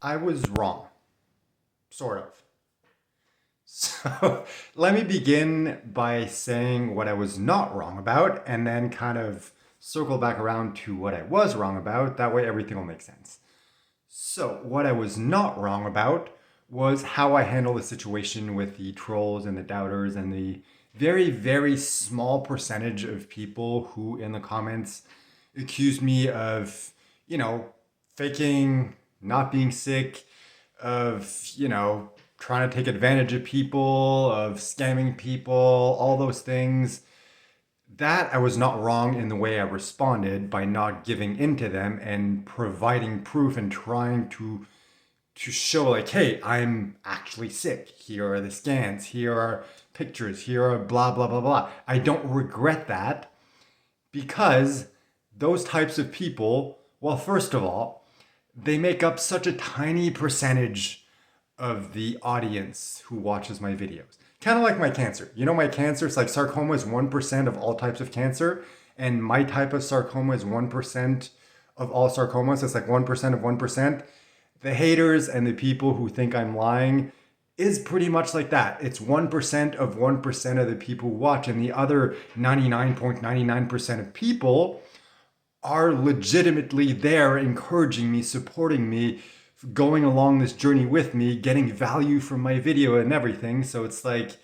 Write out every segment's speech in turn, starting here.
I was wrong, sort of. So let me begin by saying what I was not wrong about and then kind of circle back around to what I was wrong about. That way everything will make sense. So, what I was not wrong about was how I handled the situation with the trolls and the doubters and the very, very small percentage of people who in the comments accused me of, you know, faking, not being sick, of, trying to take advantage of people, of scamming people, all those things. That I was not wrong in the way I responded by not giving in to them and providing proof and trying to show like, hey, I'm actually sick. Here are the scans. Here are pictures. Here are blah blah blah blah. I don't regret that because those types of people, well, first of all, they make up such a tiny percentage of the audience who watches my videos. Kind of like my cancer. You know, my cancer, it's like sarcoma is 1% of all types of cancer, and my type of sarcoma is 1% of all sarcomas. It's like 1% of 1%. The haters and the people who think I'm lying is pretty much like that. It's 1% of 1% of the people who watch, and the other 99.99% of people are legitimately there encouraging me, supporting me, going along this journey with me, getting value from my video and everything. So it's like,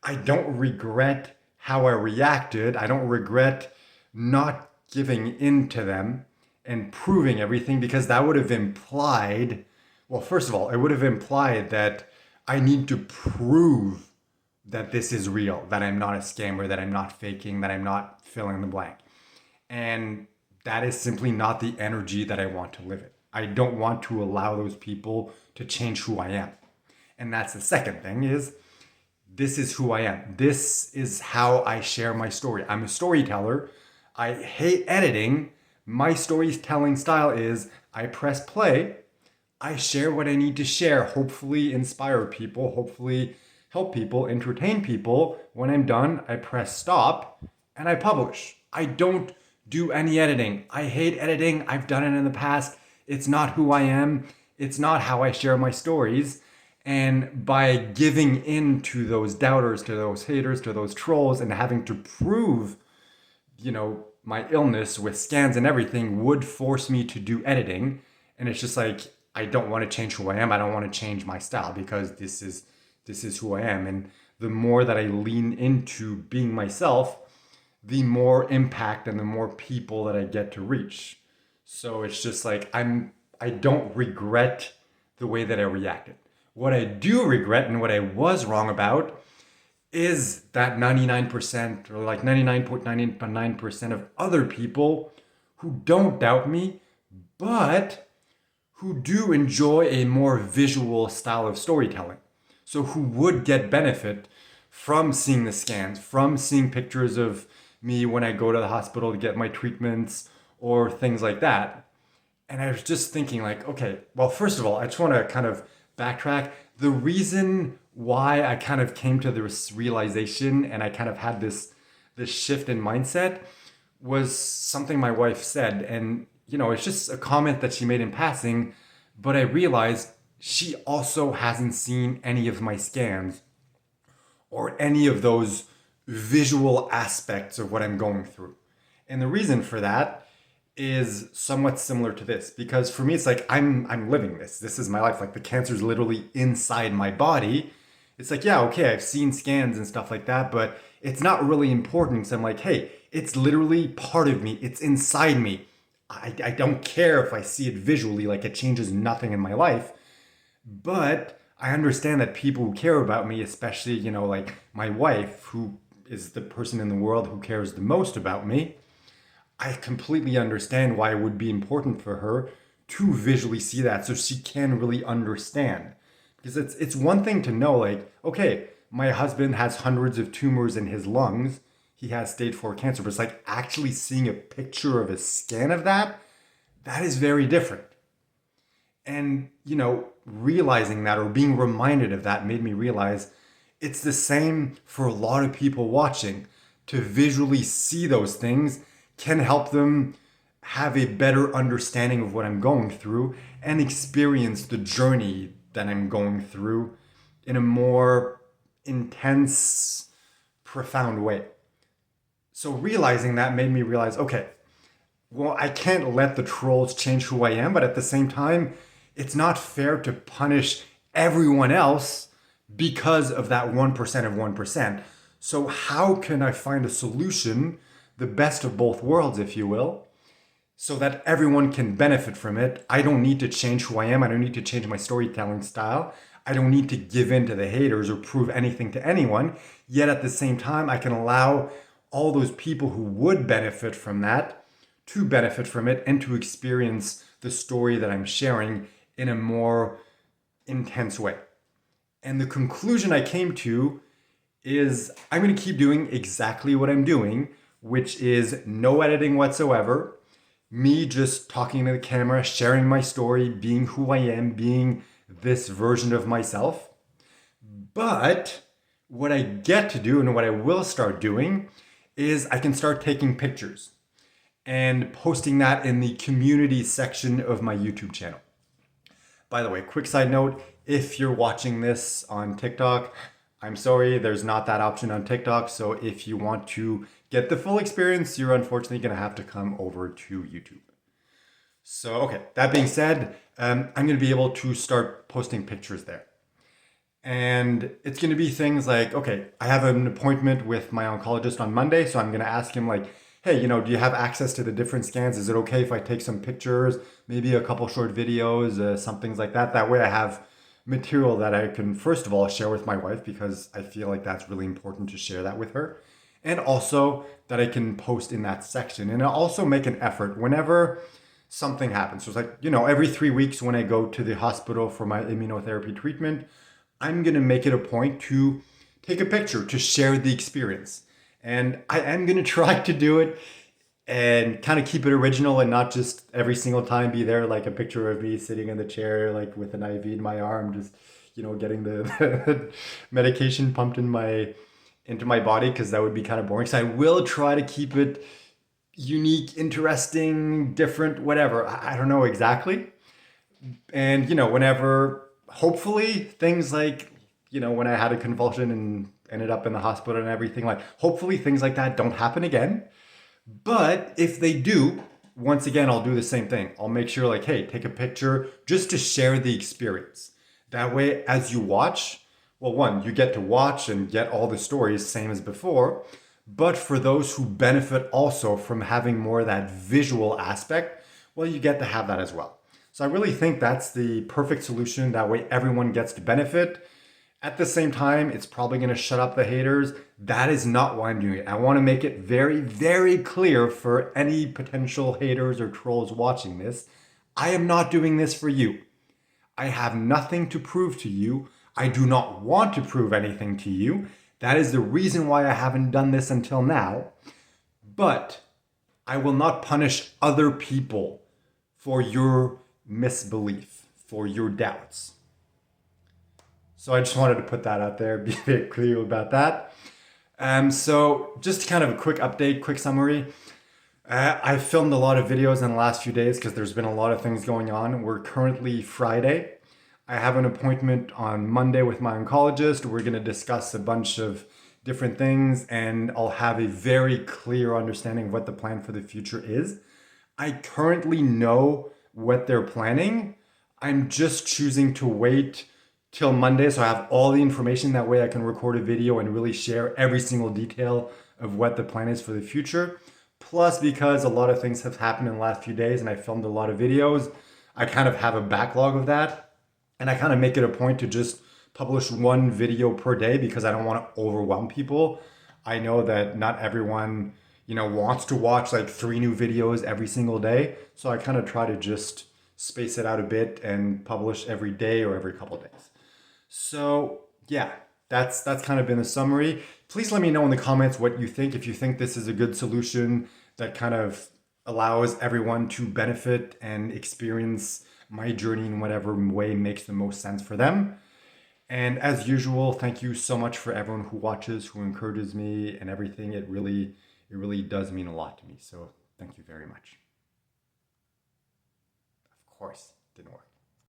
I don't regret how I reacted. I don't regret not giving in to them and proving everything because that would have implied, well, first of all, it would have implied that I need to prove that this is real, that I'm not a scammer, that I'm not faking, that I'm not filling the blank. And that is simply not the energy that I want to live in. I don't want to allow those people to change who I am. And that's the second thing is this is who I am. This is how I share my story. I'm a storyteller. I hate editing. My storytelling style is I press play. I share what I need to share, hopefully inspire people, hopefully help people, entertain people. When I'm done, I press stop and I publish. I don't do any editing. I hate editing. I've done it in the past. It's not who I am. It's not how I share my stories. And by giving in to those doubters, to those haters, to those trolls, and having to prove, my illness with scans and everything would force me to do editing. And it's just like, I don't want to change who I am. I don't want to change my style because this is who I am. And the more that I lean into being myself, the more impact and the more people that I get to reach. So it's just like I don't regret the way that I reacted. What I do regret and what I was wrong about is that 99% or like 99.99% of other people who don't doubt me, but who do enjoy a more visual style of storytelling. So who would get benefit from seeing the scans, from seeing pictures of me when I go to the hospital to get my treatments or things like that. And I was just thinking like, okay, well, first of all, I just want to kind of backtrack. The reason why I kind of came to this realization and I kind of had this shift in mindset was something my wife said. And, it's just a comment that she made in passing, but I realized she also hasn't seen any of my scans or any of those visual aspects of what I'm going through. And the reason for that is somewhat similar to this because for me it's like I'm living this. This is my life. Like the cancer's literally inside my body. It's like, yeah, okay, I've seen scans and stuff like that, but it's not really important. So I'm like, hey, it's literally part of me. It's inside me. I don't care if I see it visually, like it changes nothing in my life. But I understand that people who care about me, especially, like my wife, who is the person in the world who cares the most about me, I completely understand why it would be important for her to visually see that so she can really understand. Because it's one thing to know, like, okay, my husband has hundreds of tumors in his lungs. He has stage 4 cancer, but it's like actually seeing a picture of a scan of that is very different. And, realizing that or being reminded of that made me realize it's the same for a lot of people watching. To visually see those things can help them have a better understanding of what I'm going through and experience the journey that I'm going through in a more intense, profound way. So realizing that made me realize, okay, well, I can't let the trolls change who I am, but at the same time, it's not fair to punish everyone else because of that 1% of 1%. So, how can I find a solution, the best of both worlds, if you will, so that everyone can benefit from it? I don't need to change who I am. I don't need to change my storytelling style. I don't need to give in to the haters or prove anything to anyone. Yet at the same time, I can allow all those people who would benefit from that to benefit from it and to experience the story that I'm sharing in a more intense way. And the conclusion I came to is I'm going to keep doing exactly what I'm doing, which is no editing whatsoever, me just talking to the camera, sharing my story, being who I am, being this version of myself. But what I get to do and what I will start doing is I can start taking pictures and posting that in the community section of my YouTube channel. By the way, quick side note, if you're watching this on TikTok, I'm sorry, there's not that option on TikTok. So if you want to get the full experience, you're unfortunately going to have to come over to YouTube. So, okay, that being said, I'm going to be able to start posting pictures there. And it's going to be things like, okay, I have an appointment with my oncologist on Monday. So I'm going to ask him, like, hey, do you have access to the different scans? Is it okay if I take some pictures, maybe a couple short videos, some things like that? That way I have material that I can, first of all, share with my wife, because I feel like that's really important to share that with her. And also that I can post in that section. And I'll also make an effort whenever something happens. So it's like, every 3 weeks when I go to the hospital for my immunotherapy treatment, I'm going to make it a point to take a picture to share the experience. And I am going to try to do it and kind of keep it original and not just every single time be there like a picture of me sitting in the chair, like with an IV in my arm, just, getting the medication pumped into my body, because that would be kind of boring. So I will try to keep it unique, interesting, different, whatever. I don't know exactly. And, whenever, hopefully, things like, when I had a convulsion and ended up in the hospital and everything, like, hopefully things like that don't happen again. But if they do, once again, I'll do the same thing. I'll make sure, like, hey, take a picture just to share the experience. That way, as you watch, well, one, you get to watch and get all the stories, same as before. But for those who benefit also from having more of that visual aspect, well, you get to have that as well. So I really think that's the perfect solution. That way everyone gets to benefit. At the same time, it's probably going to shut up the haters. That is not why I'm doing it. I want to make it very, very clear for any potential haters or trolls watching this. I am not doing this for you. I have nothing to prove to you. I do not want to prove anything to you. That is the reason why I haven't done this until now. But I will not punish other people for your misbelief, for your doubts. So I just wanted to put that out there, be a bit clear about that. So just kind of a quick update, quick summary. I filmed a lot of videos in the last few days because there's been a lot of things going on. We're currently Friday. I have an appointment on Monday with my oncologist. We're going to discuss a bunch of different things, and I'll have a very clear understanding of what the plan for the future is. I currently know what they're planning. I'm just choosing to wait till Monday so I have all the information. That way I can record a video and really share every single detail of what the plan is for the future. Plus, because a lot of things have happened in the last few days and I filmed a lot of videos, I kind of have a backlog of that. And I kind of make it a point to just publish one video per day because I don't want to overwhelm people. I know that not everyone, wants to watch like 3 new videos every single day. So I kind of try to just space it out a bit and publish every day or every couple days. So yeah, that's kind of been a summary. Please let me know in the comments what you think. If you think this is a good solution that kind of allows everyone to benefit and experience my journey in whatever way makes the most sense for them. And as usual, thank you so much for everyone who watches, who encourages me and everything. It really does mean a lot to me. So thank you very much. Of course, didn't work.